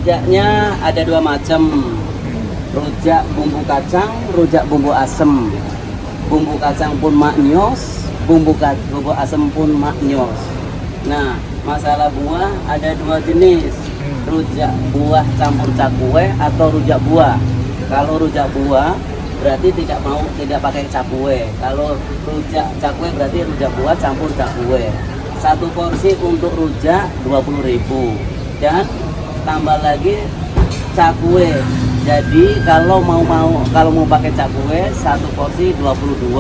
Rujaknya ada dua macam. Rujak bumbu kacang, rujak bumbu asem. Bumbu kacang pun maknyos, bumbu asem pun maknyos. Nah, masalah buah ada dua jenis. Rujak buah campur cakwe atau rujak buah. Kalau rujak buah berarti tidak pakai cakwe. Kalau rujak cakwe berarti rujak buah campur cakwe. Satu porsi untuk rujak 20.000 dan tambah lagi cakwe. Jadi kalau mau pakai cakwe satu porsi 22.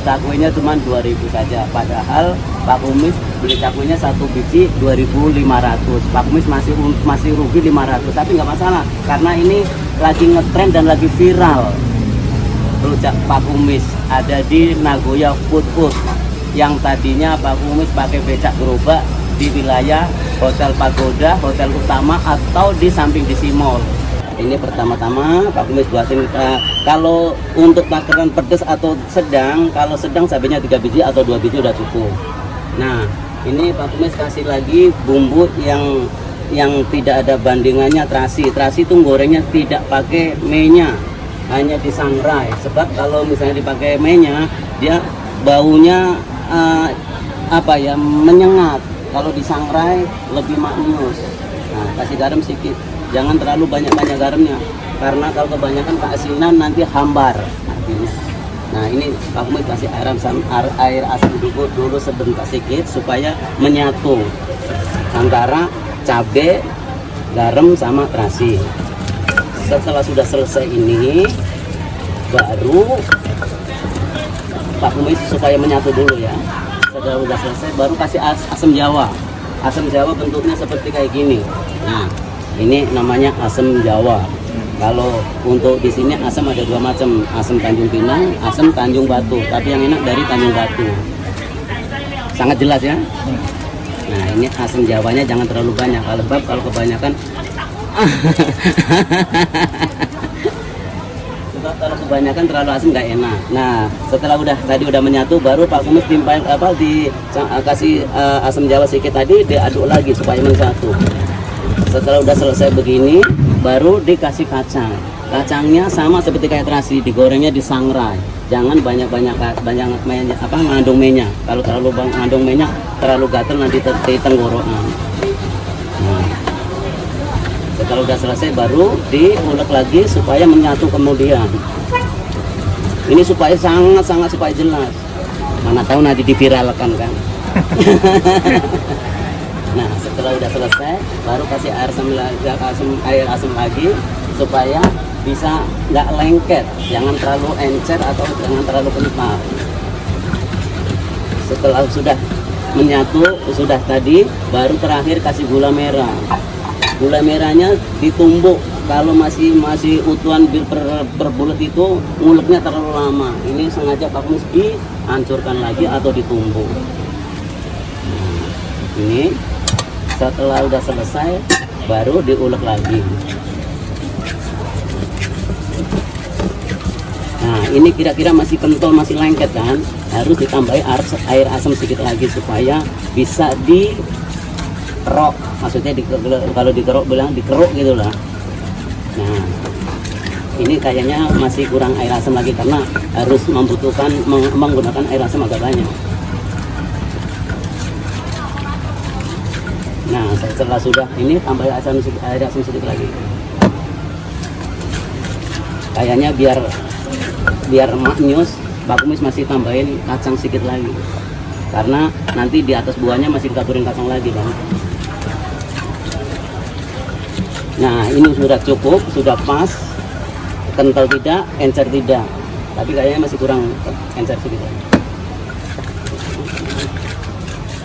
Cakwenya cuma 2.000 saja. Padahal Pak Kumis beli cakwenya satu biji 2.500. Pak Kumis masih rugi 500. Tapi nggak masalah karena ini lagi ngetren dan lagi viral. Rujak Pak Kumis ada di Nagoya Food Food yang tadinya Pak Kumis pakai becak gerobak di wilayah Hotel Pagoda, Hotel Utama atau di samping DC Mall. Ini pertama-tama Pak Kumis buatin kalau untuk takaran pedas atau sedang, kalau sedang cabenya 3 biji atau 2 biji udah cukup. Nah, ini Pak Kumis kasih lagi bumbu yang tidak ada bandingannya, terasi. Terasi itu gorengnya tidak pakai minyak, hanya disangrai. Sebab kalau misalnya dipakai minyak, dia baunya menyengat. Kalau disangrai lebih maknyus. Nah, kasih garam sedikit. Jangan terlalu banyak garamnya, karena kalau kebanyakan keasinan nanti hambar artinya. Nah, ini Pak Kumis kasih air asam dulu sebentar sedikit supaya menyatu antara cabai, garam sama terasi. Setelah sudah selesai ini, baru Pak Kumis supaya menyatu dulu ya. Setelah sudah selesai, baru kasih asam jawa. Asam jawa bentuknya seperti kayak gini. Nah, ini namanya asam Jawa. Kalau untuk di sini asam ada dua macam, asam Tanjung Pinang, asam Tanjung Batu. Tapi yang enak dari Tanjung Batu. Sangat jelas ya. Nah, ini asam Jawanya jangan terlalu banyak. Kalau kebanyakan, sebab kalau kebanyakan terlalu asin nggak enak. Nah, setelah tadi udah menyatu, baru Pak Kumis kasih asam Jawa sedikit tadi, diaduk lagi supaya menyatu. Setelah udah selesai begini, baru dikasih kacang. Kacangnya sama seperti kayak terasi, digorengnya disangrai. Jangan banyak mengandung minyak. Kalau terlalu mengandung minyak, terlalu gatel nanti tenggorokan. Nah, setelah udah selesai, baru diulek lagi supaya menyatu kemudian. Ini supaya sangat supaya jelas. Mana tahu nanti diviralkan kan. Nah, setelah udah selesai, baru kasih air asam lagi supaya bisa nggak lengket, jangan terlalu encer atau jangan terlalu kental. Setelah sudah menyatu, sudah tadi, baru terakhir kasih gula merah. Gula merahnya ditumbuk. Kalau masih utuhan berbulat itu nguleknya terlalu lama. Ini sengaja Pak Kumis dihancurkan lagi atau ditumbuk. Nah, ini setelah udah selesai baru diulek lagi. Nah, ini kira-kira masih kental, masih lengket kan, harus ditambahi air asam sedikit lagi supaya bisa dikerok. Maksudnya kalau dikerok bilang dikeruk gitu lah. Nah, ini kayaknya masih kurang air asam lagi karena harus menggunakan air asam agak banyak. Nah, setelah sudah ini tambah air asam sedikit lagi. Kayaknya biar maknyus, Pak Kumis masih tambahin kacang sedikit lagi. Karena nanti di atas buahnya masih ditaburin kacang lagi kan. Nah, ini sudah cukup, sudah pas. Kental tidak, encer tidak. Tapi kayaknya masih kurang encer sedikit.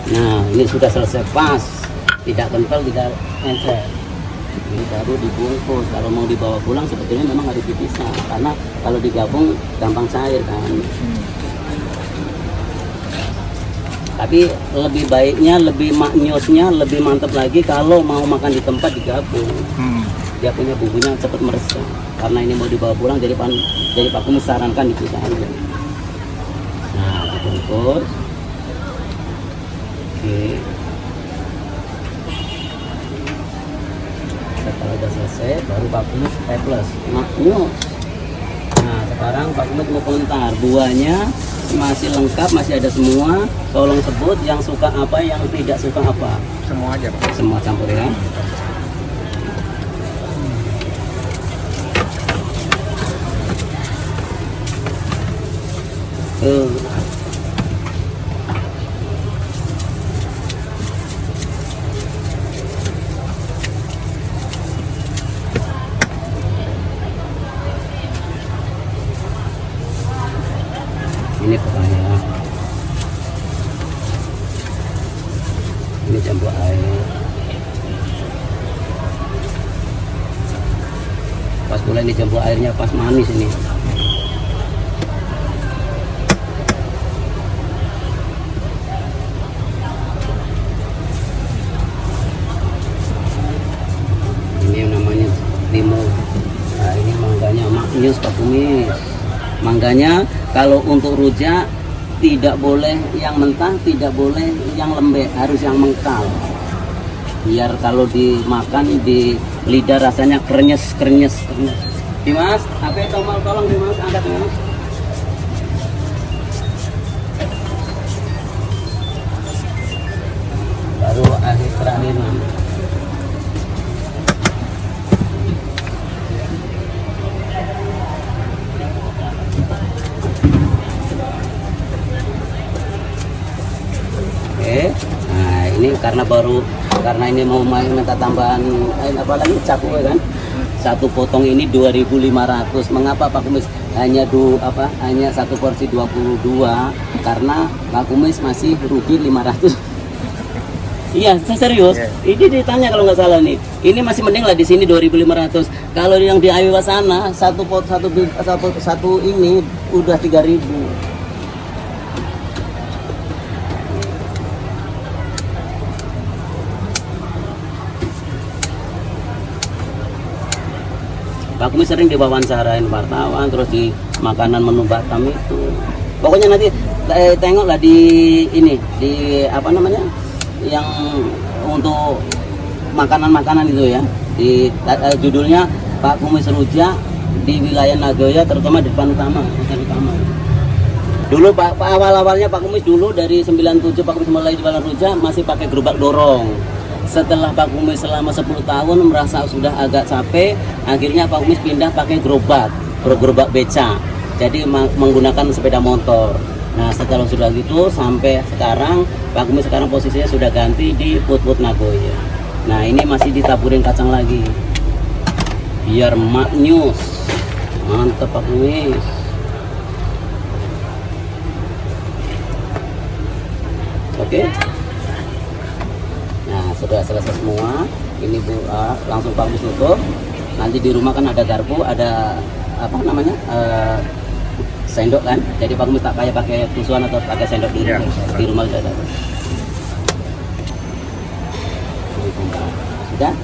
Nah, ini sudah selesai pas. Tidak kental, tidak encer. Ini baru dibungkus. Kalau mau dibawa pulang sebetulnya memang harus dipisah karena kalau digabung gampang cair kan. Tapi lebih baiknya, lebih maknyosnya, lebih mantap lagi kalau mau makan di tempat digabung. Dia punya bumbunya cepat meresap. Karena ini mau dibawa pulang, jadi Pak Kumis sarankan dipisah aja. Nah, dibungkus. Oke. sudah selesai, baru Pak Kumis plus maknyus. Nah sekarang Pak Kumis mau komentar, buahnya masih lengkap, masih ada semua. Tolong sebut yang suka apa, yang tidak suka apa. Semua aja Pak. Semua campur ya. Ini pokoknya, ini campur air. Pas pula ini campur airnya pas manis ini. Ini yang namanya timun. Nah ini mangganya maknyus Pak Kumis. Mangganya kalau untuk rujak tidak boleh yang mentah, tidak boleh yang lembek, harus yang mengkal. Biar kalau dimakan di lidah rasanya krenyes. Dimas, HP tolong Dimas, angkat Dimas. Baru akhir terakhir nih. Nah ini karena ini mau minta tambahan apa lagi caku kan, satu potong ini 2.500. Mengapa Pak Kumis hanya hanya satu porsi 22? Karena Pak Kumis masih rugi 500. Iya serius, ini ditanya kalau nggak salah nih, ini masih mending lah di sini 2.500. Kalau yang di Aywa sana satu ini udah 3.000. Pak Kumis sering diwawancarain wartawan, terus di makanan menu Batam itu. Pokoknya nanti tengoklah di ini, di apa namanya, yang untuk makanan-makanan itu ya. Di judulnya Pak Kumis Rujak di wilayah Nagoya, terutama di depan utama. Dulu awal-awalnya Pak Kumis dulu dari 97 Pak Kumis mulai jualan rujak masih pakai gerobak dorong. Setelah Pak Kumis selama 10 tahun merasa sudah agak capek, akhirnya Pak Kumis pindah pakai gerobak beca. Jadi menggunakan sepeda motor. Nah setelah sudah gitu sampai sekarang Pak Kumis sekarang posisinya sudah ganti di Put Nagoya. Nah ini masih ditaburin kacang lagi biar maknyus. Mantap Pak Kumis. Oke. Nah sudah selesai semua. Ini langsung Pak Kumis tutup. Nanti di rumah kan ada garpu, ada apa namanya sendok kan. Jadi Pak Kumis tak payah pakai tusuan atau pakai sendok di rumah sudah ada. Sudah.